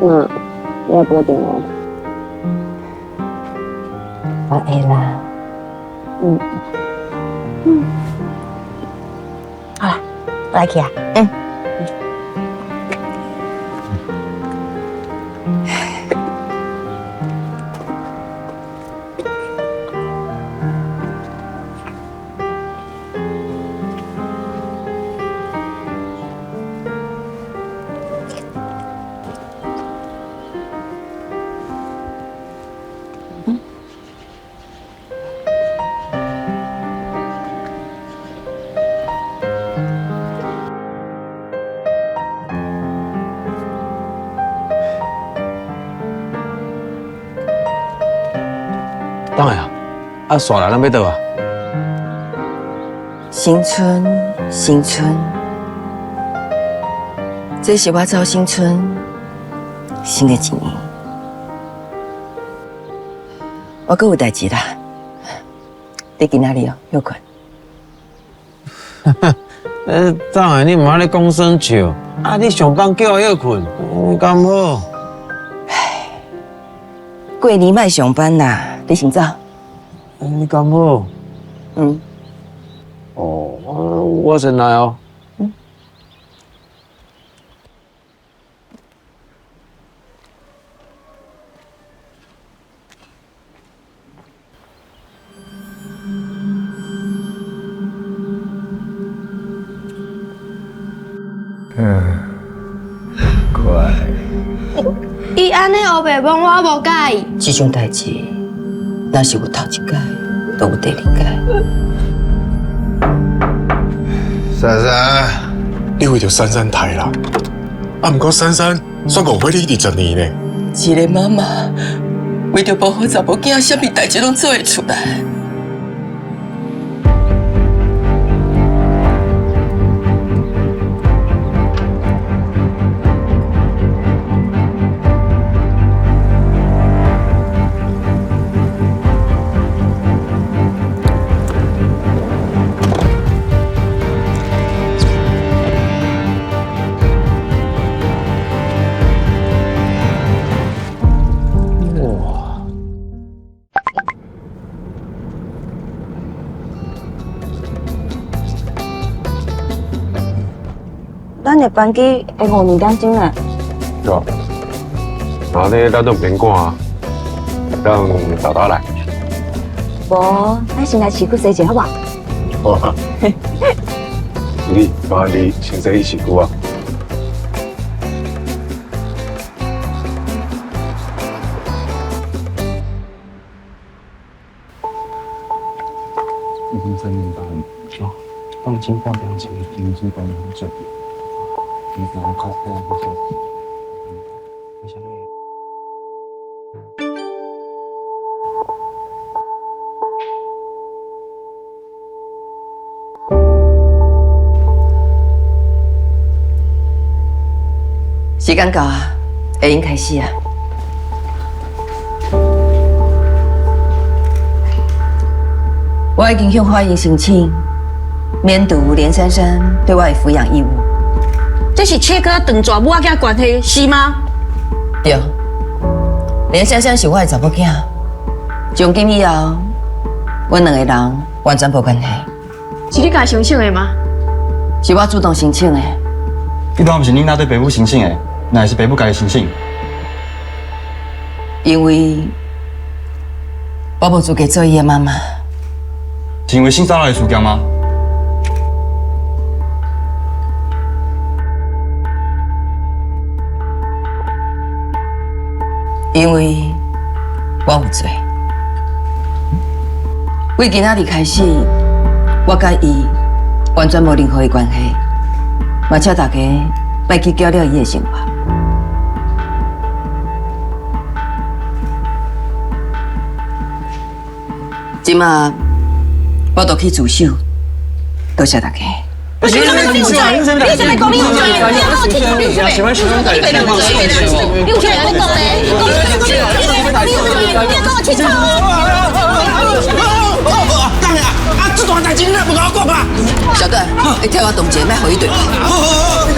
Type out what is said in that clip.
那要不要点哦？我会啦。好啦，我来去啊。当然啊，啊，耍来咱要倒啊？新春，新春，这是我走新春新的一年，我阁有代志啦，你今仔日哦，休困。当然你唔好咧讲生笑，啊，你上班叫我休困，敢好？过年莫上班啦，你先走。你敢好？哦，我先来哦。乖。伊安尼黑白蒙我无介意。这种代志，若是有头一届，都有第二届。珊珊，你为着珊珊刣啦，啊，不过珊珊算误会你20年呢。一个妈妈为着保护查某囝，什么代志拢做会出来。咱的班机会5年点钟呢。对啊，然后呢，咱都免赶啊，让豆豆来。无，咱先来市区洗一下好不好？好啊。你麻烦你先洗市区啊。放轻放凉情，停止关于这里。你想要靠太阳的时候，我想你。时间到啊，会用开始啊。我已经向法院申请免除连珊珊对我的抚养义务。这是切割断绝母仔关系，是吗？对，连珊珊是我的查某囝，从今以后，阮两个人完全无关系。是你家申请的吗？是我主动申请的。你当然不是恁那对爸母申请的，那也是爸母家己申请。因为我无资格做伊的妈妈。是因为性骚扰的事件吗？因为我有罪。为今仔日开始，我甲伊完全无任何的关系，嘛请大家别去搅了伊的生活。即马我就去自首，多谢大家。不是，你怎么讲？你怎么讲？你怎么讲？你跟我听，你怎么喜欢什么感觉？你有权公公嘞？你有权跟我清楚。当然啊，这段代志真正不跟我讲啊！小段，你替我同齐，莫互伊对话。好好好，你